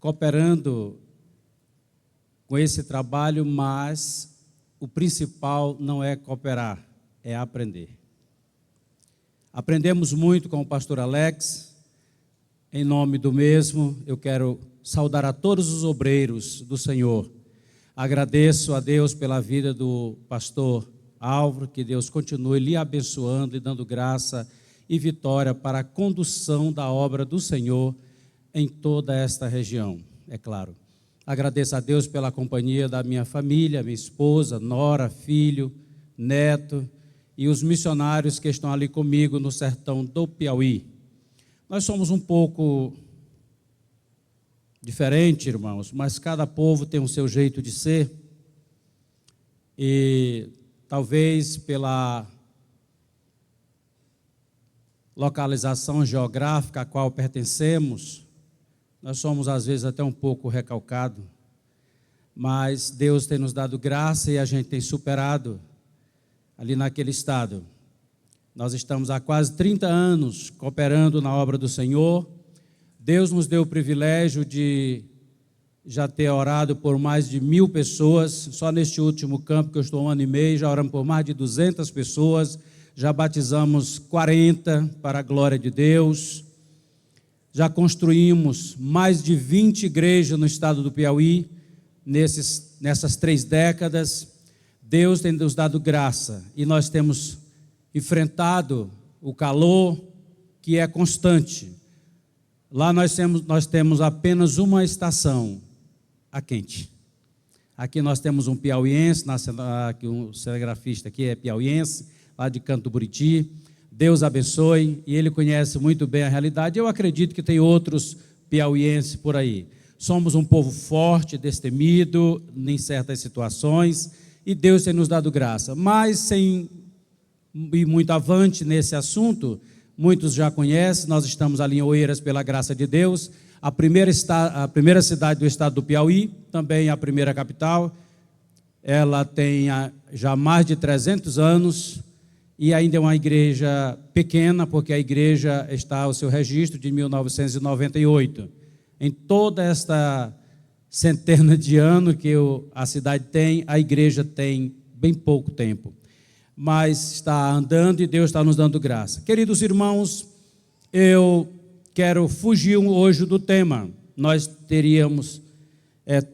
cooperando com esse trabalho, mas o principal não é cooperar, é aprender. Aprendemos muito com o pastor Alex. Em nome do mesmo, eu quero saudar a todos os obreiros do Senhor. Agradeço a Deus pela vida do pastor Álvaro, que Deus continue lhe abençoando e dando graça e vitória para a condução da obra do Senhor em toda esta região, é claro. Agradeço a Deus pela companhia da minha família, minha esposa, nora, filho, neto e os missionários que estão ali comigo no sertão do Piauí. Nós somos um pouco diferente, irmãos, mas cada povo tem o seu jeito de ser. E talvez pela localização geográfica a qual pertencemos, nós somos às vezes até um pouco recalcados, mas Deus tem nos dado graça e a gente tem superado ali naquele estado. Nós estamos há quase 30 anos cooperando na obra do Senhor. Deus nos deu o privilégio de já ter orado por mais de 1.000 pessoas. Só neste último campo, que eu estou 1 ano e meio, já oramos por mais de 200 pessoas. Já batizamos 40 para a glória de Deus. Já construímos mais de 20 igrejas no estado do Piauí, nessas 3 décadas. Deus tem nos dado graça e nós temos enfrentado o calor que é constante. Lá nós temos apenas uma estação, a quente. Aqui nós temos um piauiense, que um cinegrafista aqui é piauiense, lá de Canto do Buriti. Deus abençoe, e ele conhece muito bem a realidade. Eu acredito que tem outros piauienses por aí. Somos um povo forte, destemido em certas situações, e Deus tem nos dado graça. Mas, sem ir muito avante nesse assunto, muitos já conhecem, nós estamos ali em Oeiras pela graça de Deus, a primeira cidade do estado do Piauí, também a primeira capital. Ela tem já mais de 300 anos, e ainda é uma igreja pequena, porque a igreja está ao seu registro de 1998. Em toda esta centena de anos que a cidade tem, a igreja tem bem pouco tempo. Mas está andando e Deus está nos dando graça. Queridos irmãos, eu quero fugir hoje do tema. Nós teríamos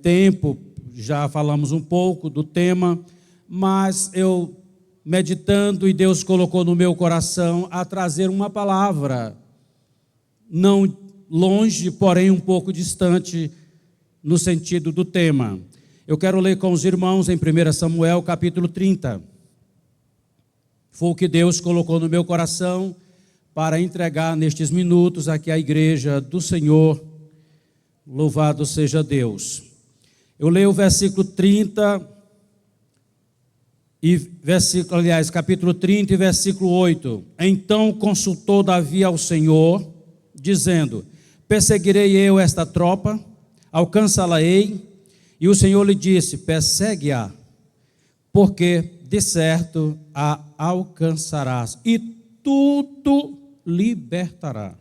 tempo, já falamos um pouco do tema, mas eu meditando, e Deus colocou no meu coração a trazer uma palavra, não longe, porém um pouco distante no sentido do tema. Eu quero ler com os irmãos em 1 Samuel, capítulo 30. Foi o que Deus colocou no meu coração para entregar nestes minutos aqui à igreja do Senhor. Louvado seja Deus. Eu leio o versículo 30, capítulo 30 e versículo 8. Então consultou Davi ao Senhor, dizendo: perseguirei eu esta tropa, alcançá-la-ei? E o Senhor lhe disse: persegue-a, porque de certo a alcançarás, e tudo libertará.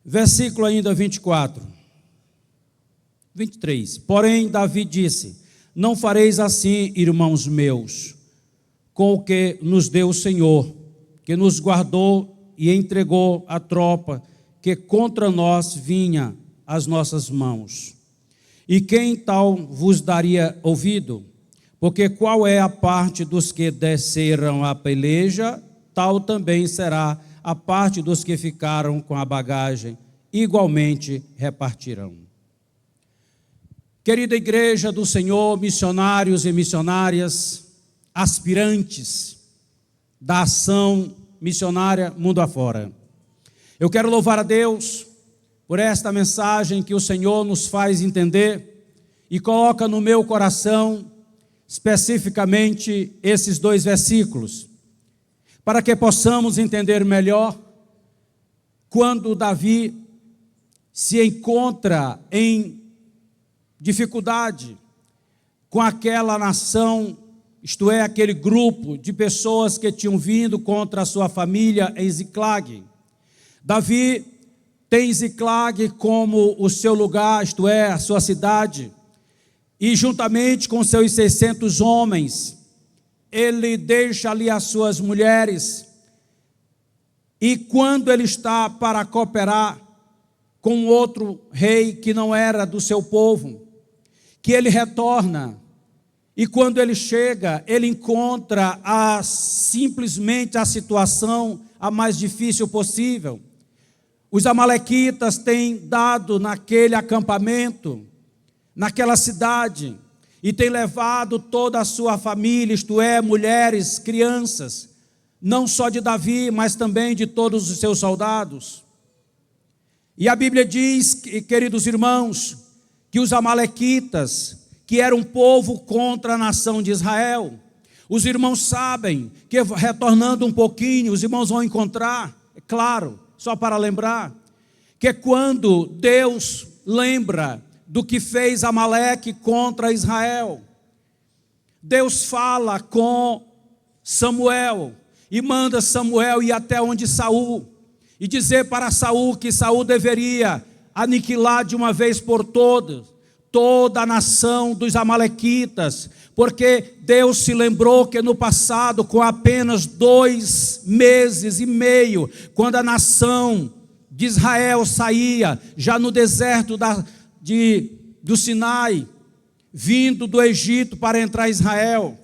Versículo ainda 23. Porém Davi disse: não fareis assim, irmãos meus, com o que nos deu o Senhor, que nos guardou e entregou a tropa que contra nós vinha às nossas mãos. E quem tal vos daria ouvido? Porque qual é a parte dos que desceram a peleja, tal também será a parte dos que ficaram com a bagagem, igualmente repartirão. Querida igreja do Senhor, missionários e missionárias, aspirantes da ação missionária mundo afora, eu quero louvar a Deus por esta mensagem que o Senhor nos faz entender e coloca no meu coração especificamente esses 2 versículos, para que possamos entender melhor quando Davi se encontra em dificuldade com aquela nação, isto é, aquele grupo de pessoas que tinham vindo contra a sua família em Ziclag. Davi tem Ziclag como o seu lugar, isto é, a sua cidade, e juntamente com seus 600 homens, ele deixa ali as suas mulheres, e quando ele está para cooperar com outro rei que não era do seu povo, que ele retorna, e quando ele chega, ele encontra simplesmente a situação a mais difícil possível. Os amalequitas têm dado naquele acampamento, naquela cidade, e têm levado toda a sua família, isto é, mulheres, crianças, não só de Davi, mas também de todos os seus soldados. E a Bíblia diz, queridos irmãos, que os amalequitas, que era um povo contra a nação de Israel, os irmãos sabem que, retornando um pouquinho, os irmãos vão encontrar, é claro, só para lembrar, que quando Deus lembra do que fez Amaleque contra Israel, Deus fala com Samuel e manda Samuel ir até onde Saul e dizer para Saul que Saul deveria aniquilar de uma vez por todas toda a nação dos amalequitas, porque Deus se lembrou que no passado, com apenas 2 meses e meio, quando a nação de Israel saía, já no deserto do Sinai, vindo do Egito para entrar em Israel.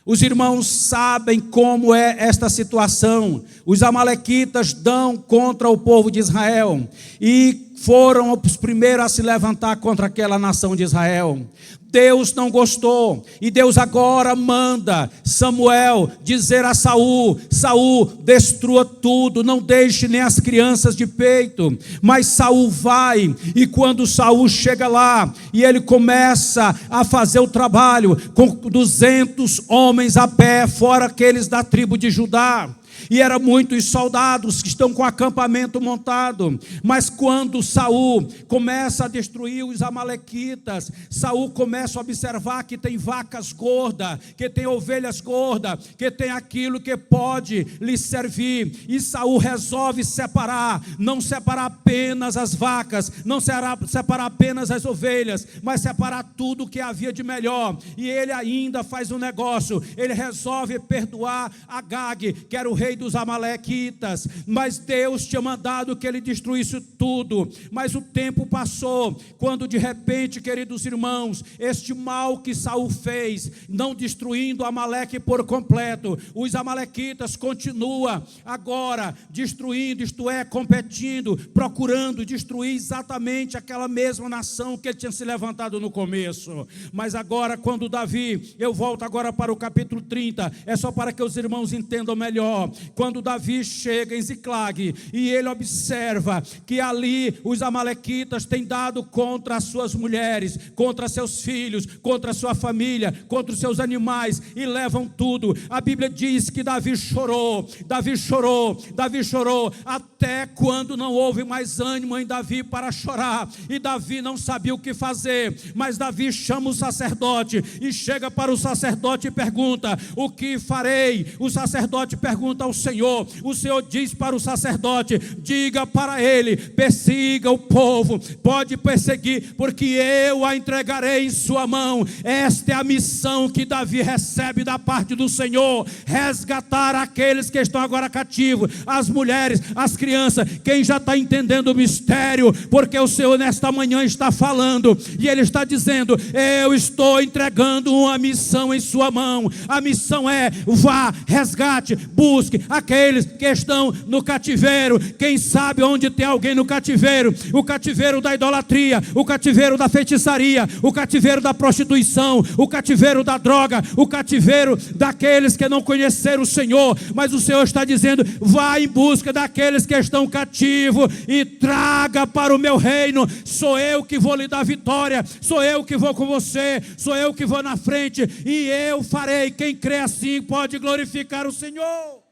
Os irmãos sabem como é esta situação. Os amalequitas dão contra o povo de Israel e foram os primeiros a se levantar contra aquela nação de Israel. Deus não gostou, e Deus agora manda Samuel dizer a Saul: Saul, destrua tudo, não deixe nem as crianças de peito. Mas Saul vai, e quando Saul chega lá, e ele começa a fazer o trabalho, com 200 homens a pé, fora aqueles da tribo de Judá, e eram muitos soldados que estão com acampamento montado. Mas quando Saul começa a destruir os amalequitas, Saul começa a observar que tem vacas gordas, que tem ovelhas gordas, que tem aquilo que pode lhe servir, e Saul resolve separar, não separar apenas as vacas, não separar apenas as ovelhas, mas separar tudo o que havia de melhor. E ele ainda faz um negócio, ele resolve perdoar Agag, que era o rei dos amalequitas, mas Deus tinha mandado que ele destruísse tudo. Mas o tempo passou, quando de repente, queridos irmãos, este mal que Saul fez, não destruindo Amaleque por completo, os amalequitas continuam agora destruindo, isto é, competindo, procurando destruir exatamente aquela mesma nação que ele tinha se levantado no começo. Mas agora, quando Davi, eu volto agora para o capítulo 30, é só para que os irmãos entendam melhor. Quando Davi chega em Ziclag e ele observa que ali os amalequitas têm dado contra as suas mulheres, contra seus filhos, contra a sua família, contra os seus animais, e levam tudo. A Bíblia diz que Davi chorou, Davi chorou, Davi chorou, até quando não houve mais ânimo em Davi para chorar, e Davi não sabia o que fazer. Mas Davi chama o sacerdote e chega para o sacerdote e pergunta: o que farei? O sacerdote pergunta ao Senhor, o Senhor diz para o sacerdote: diga para ele, persiga o povo, pode perseguir, porque eu a entregarei em sua mão. Esta é a missão que Davi recebe da parte do Senhor: resgatar aqueles que estão agora cativos, as mulheres, as crianças. Quem já está entendendo o mistério? Porque o Senhor nesta manhã está falando, e Ele está dizendo: eu estou entregando uma missão em sua mão. A missão é: vá, resgate, busque aqueles que estão no cativeiro. Quem sabe onde tem alguém no cativeiro? O cativeiro da idolatria, o cativeiro da feitiçaria, o cativeiro da prostituição, o cativeiro da droga, o cativeiro daqueles que não conheceram o Senhor. Mas o Senhor está dizendo: vá em busca daqueles que estão cativos e traga para o meu reino. Sou eu que vou lhe dar vitória, sou eu que vou com você, sou eu que vou na frente, e eu farei. Quem crê assim pode glorificar o Senhor.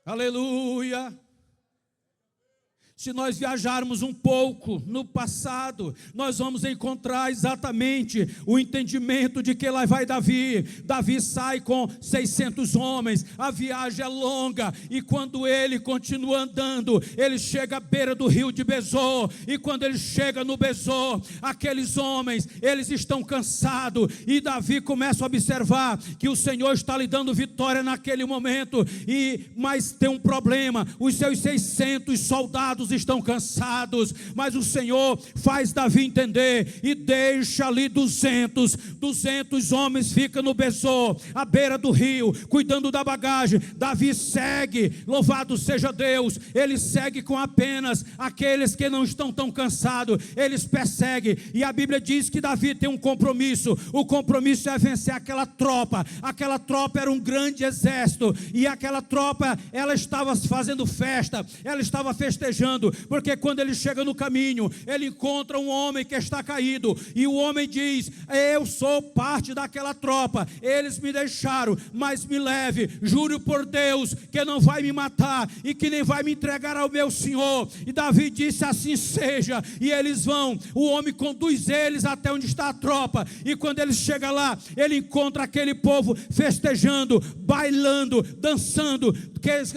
Aleluia. Se nós viajarmos um pouco no passado, nós vamos encontrar exatamente o entendimento de que lá vai Davi. Davi sai com 600 homens, a viagem é longa, e quando ele continua andando, ele chega à beira do rio de Besor, e quando ele chega no Besor, aqueles homens, eles estão cansados, e Davi começa a observar que o Senhor está lhe dando vitória naquele momento, mas tem um problema, os seus 600 soldados estão cansados, mas o Senhor faz Davi entender, e deixa ali 200 homens, fica no Besor, à beira do rio, cuidando da bagagem. Davi segue, louvado seja Deus, ele segue com apenas aqueles que não estão tão cansados, eles perseguem, e a Bíblia diz que Davi tem um compromisso, o compromisso é vencer aquela tropa era um grande exército, e aquela tropa, ela estava fazendo festa, ela estava festejando, porque quando ele chega no caminho, ele encontra um homem que está caído, e o homem diz: eu sou parte daquela tropa, eles me deixaram, mas me leve, juro por Deus, que não vai me matar, e que nem vai me entregar ao meu senhor. E Davi disse: assim seja, e eles vão, o homem conduz eles até onde está a tropa, e quando ele chega lá, ele encontra aquele povo festejando, bailando, dançando,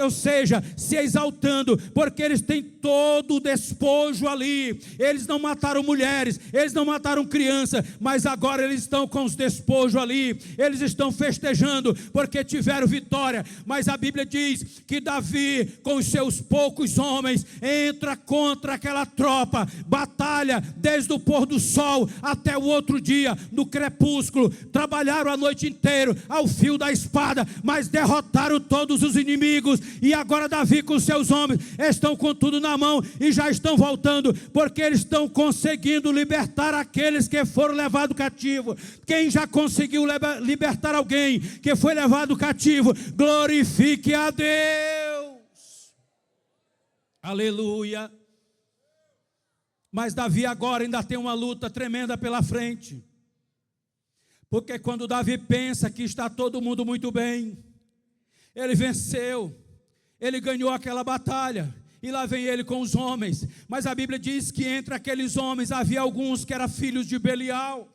ou seja, se exaltando, porque eles têm todo o despojo ali. Eles não mataram mulheres, eles não mataram crianças, mas agora eles estão com os despojos ali, eles estão festejando, porque tiveram vitória. Mas a Bíblia diz que Davi, com os seus poucos homens, entra contra aquela tropa, batalha desde o pôr do sol até o outro dia, no crepúsculo, trabalharam a noite inteira, ao fio da espada, mas derrotaram todos os inimigos, e agora Davi com seus homens, estão com tudo na mão, e já estão voltando, porque eles estão conseguindo libertar aqueles que foram levados cativo. Quem já conseguiu libertar alguém que foi levado cativo, glorifique a Deus, aleluia. Mas Davi agora ainda tem uma luta tremenda pela frente, porque quando Davi pensa que está todo mundo muito bem, ele venceu, ele ganhou aquela batalha, e lá vem ele com os homens, mas a Bíblia diz que entre aqueles homens havia alguns que eram filhos de Belial,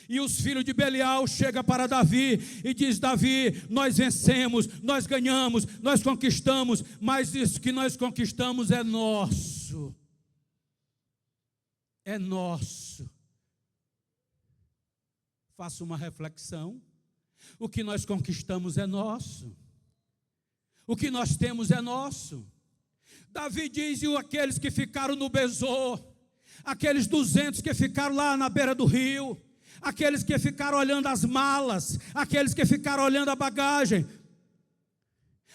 e os filhos de Belial chegam para Davi e diz: Davi, nós vencemos, nós ganhamos, nós conquistamos, mas isso que nós conquistamos é nosso, é nosso. Faça uma reflexão, o que nós conquistamos é nosso, o que nós temos é nosso. Davi diz: e aqueles que ficaram no Besor, aqueles 200 que ficaram lá na beira do rio, aqueles que ficaram olhando as malas, aqueles que ficaram olhando a bagagem,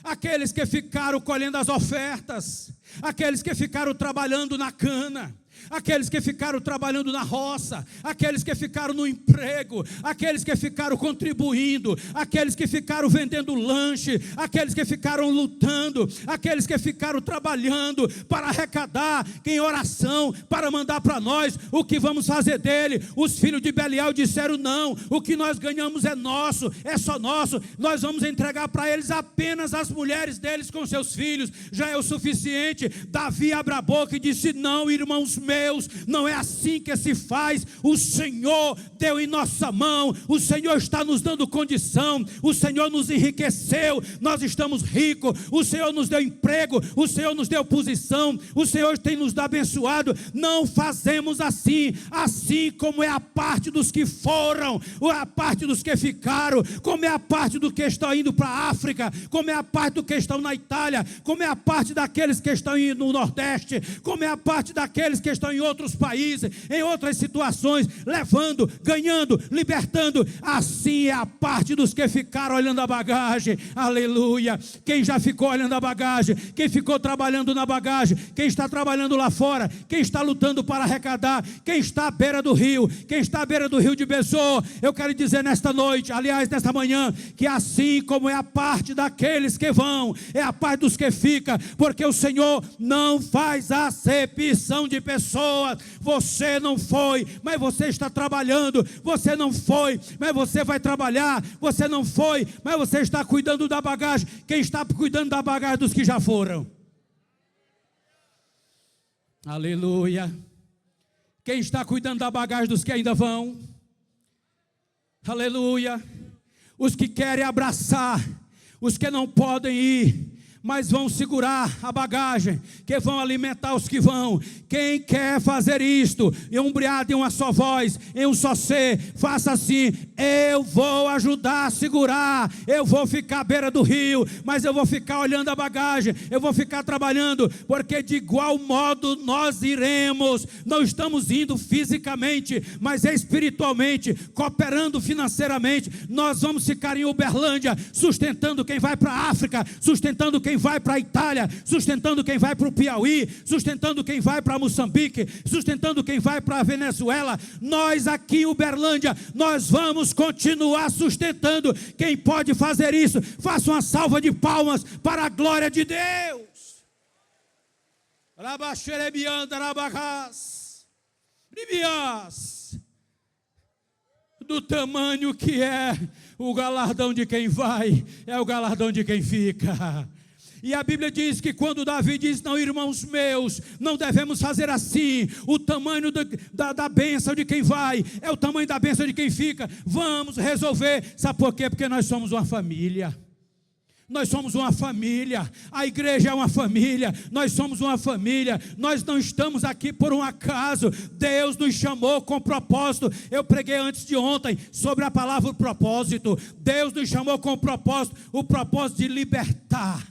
aqueles que ficaram colhendo as ofertas, aqueles que ficaram trabalhando na cana, aqueles que ficaram trabalhando na roça, aqueles que ficaram no emprego, aqueles que ficaram contribuindo, aqueles que ficaram vendendo lanche, aqueles que ficaram lutando, aqueles que ficaram trabalhando para arrecadar em oração, para mandar para nós o que vamos fazer dele. Os filhos de Belial disseram: não, o que nós ganhamos é nosso, é só nosso, nós vamos entregar para eles apenas as mulheres deles com seus filhos, já é o suficiente. Davi abre a boca e disse: não, irmãos meus, não é assim que se faz. O Senhor deu em nossa mão, o Senhor está nos dando condição, o Senhor nos enriqueceu, nós estamos ricos, o Senhor nos deu emprego, o Senhor nos deu posição, o Senhor tem nos abençoado. Não fazemos assim, assim como é a parte dos que foram, ou a parte dos que ficaram, como é a parte do que estão indo para a África, como é a parte do que estão na Itália, como é a parte daqueles que estão indo no Nordeste, como é a parte daqueles que estão em outros países, em outras situações, levando, ganhando, libertando. Assim é a parte dos que ficaram olhando a bagagem, aleluia. Quem já ficou olhando a bagagem, quem ficou trabalhando na bagagem, quem está trabalhando lá fora, quem está lutando para arrecadar, quem está à beira do rio, quem está à beira do rio de Besor, eu quero dizer nesta noite, aliás nesta manhã, que assim como é a parte daqueles que vão, é a parte dos que ficam, porque o Senhor não faz acepção de pessoas. Você não foi, mas você está trabalhando. Você não foi, mas você vai trabalhar. Você não foi, mas você está cuidando da bagagem. Quem está cuidando da bagagem dos que já foram? Aleluia. Quem está cuidando da bagagem dos que ainda vão? Aleluia. Os que querem abraçar, os que não podem ir, mas vão segurar a bagagem, que vão alimentar os que vão. Quem quer fazer isto, embriagado em uma só voz, em um só ser, faça assim: eu vou ajudar a segurar, eu vou ficar à beira do rio, mas eu vou ficar olhando a bagagem, eu vou ficar trabalhando, porque de igual modo nós iremos. Não estamos indo fisicamente, mas espiritualmente, cooperando financeiramente. Nós vamos ficar em Uberlândia, sustentando quem vai para a África, sustentando quem vai para a Itália, sustentando quem vai para o Piauí, sustentando quem vai para Moçambique, sustentando quem vai para a Venezuela. Nós aqui em Uberlândia, nós vamos continuar sustentando. Quem pode fazer isso, faça uma salva de palmas para a glória de Deus. Do tamanho que é o galardão de quem vai, é o galardão de quem fica. E a Bíblia diz que quando Davi diz: não, irmãos meus, não devemos fazer assim. O tamanho da bênção de quem vai é o tamanho da bênção de quem fica. Vamos resolver. Sabe por quê? Porque nós somos uma família. Nós somos uma família. A igreja é uma família. Nós somos uma família. Nós não estamos aqui por um acaso. Deus nos chamou com propósito. Eu preguei antes de ontem sobre a palavra propósito. Deus nos chamou com propósito, o propósito de libertar.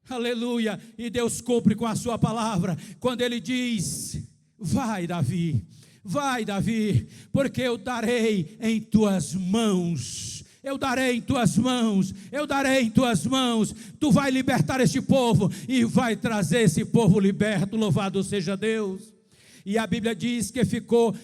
Aleluia. E Deus cumpre com a sua palavra quando Ele diz: vai, Davi, porque eu darei em tuas mãos. Eu darei em tuas mãos, eu darei em tuas mãos. Tu vai libertar este povo e vai trazer esse povo liberto. Louvado seja Deus. E a Bíblia diz que ficou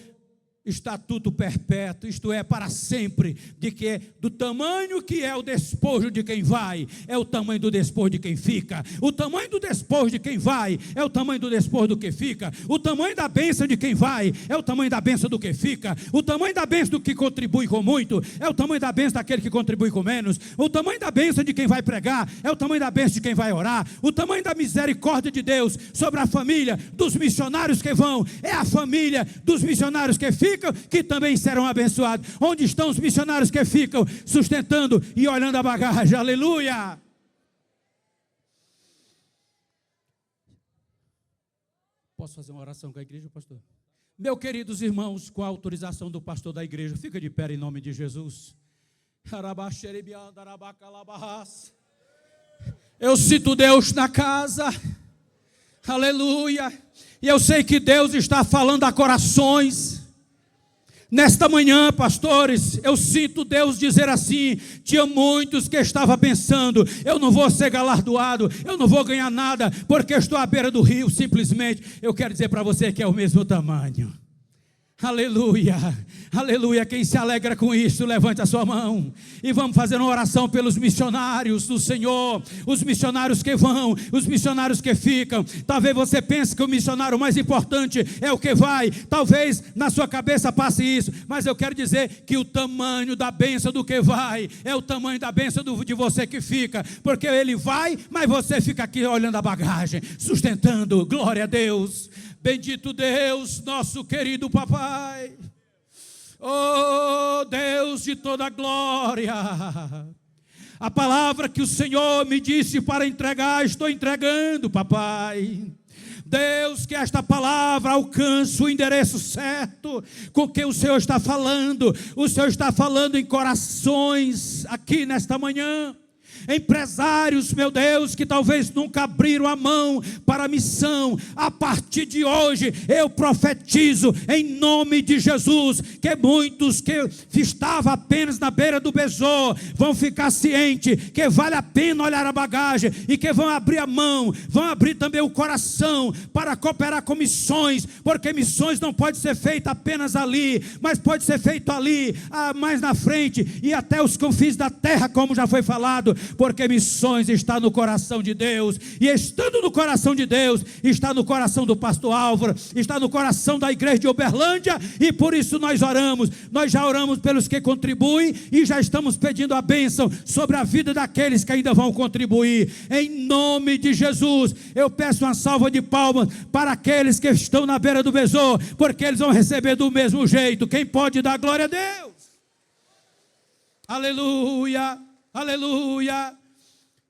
estatuto perpétuo, isto é, para sempre, de que do tamanho que é o despojo de quem vai, é o tamanho do despojo de quem fica. O tamanho do despojo de quem vai, é o tamanho do despojo do que fica. O tamanho da bênção de quem vai, é o tamanho da bênção do que fica. O tamanho da bênção do que contribui com muito, é o tamanho da bênção daquele que contribui com menos. O tamanho da bênção de quem vai pregar, é o tamanho da bênção de quem vai orar. O tamanho da misericórdia de Deus sobre a família dos missionários que vão, é a família dos missionários que ficam, que também serão abençoados. Onde estão os missionários que ficam sustentando e olhando a bagagem? Aleluia! Posso fazer uma oração com a igreja, pastor? Meus queridos irmãos, com a autorização do pastor da igreja, fica de pé em nome de Jesus. Eu cito Deus na casa. Aleluia! E eu sei que Deus está falando a corações. Nesta manhã, pastores, eu sinto Deus dizer assim: tinha muitos que estavam pensando, eu não vou ser galardoado, eu não vou ganhar nada, porque estou à beira do rio, simplesmente. Eu quero dizer para você que é o mesmo tamanho. Aleluia, aleluia. Quem se alegra com isso, levante a sua mão e vamos fazer uma oração pelos missionários do Senhor, os missionários que vão, os missionários que ficam. Talvez você pense que o missionário mais importante é o que vai, talvez na sua cabeça passe isso, mas eu quero dizer que o tamanho da bênção do que vai é o tamanho da bênção de você que fica, porque ele vai, mas você fica aqui olhando a bagagem, sustentando. Glória a Deus. Bendito Deus, nosso querido papai. Oh Deus de toda glória, a palavra que o Senhor me disse para entregar, estou entregando, papai. Deus, que esta palavra alcance o endereço certo com que o Senhor está falando. O Senhor está falando em corações aqui nesta manhã. Empresários, meu Deus, que talvez nunca abriram a mão para a missão, a partir de hoje eu profetizo em nome de Jesus, que muitos que estavam apenas na beira do besouro vão ficar cientes que vale a pena olhar a bagagem e que vão abrir a mão, vão abrir também o coração para cooperar com missões, porque missões não pode ser feita apenas ali, mas pode ser feito ali, mais na frente e até os confins da terra, como já foi falado. Porque missões está no coração de Deus, e estando no coração de de Deus está no coração do pastor Álvaro, está no coração da igreja de Uberlândia, e por isso nós oramos. Nós já oramos pelos que contribuem e já estamos pedindo a bênção sobre a vida daqueles que ainda vão contribuir. Em nome de Jesus, eu peço uma salva de palmas para aqueles que estão na beira do besouro, porque eles vão receber do mesmo jeito. Quem pode dar glória a Deus? Aleluia, aleluia.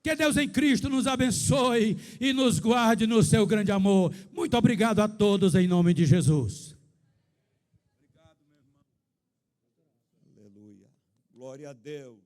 Que Deus em Cristo nos abençoe e nos guarde no seu grande amor. Muito obrigado a todos em nome de Jesus. Obrigado, meu irmão. Aleluia. Glória a Deus.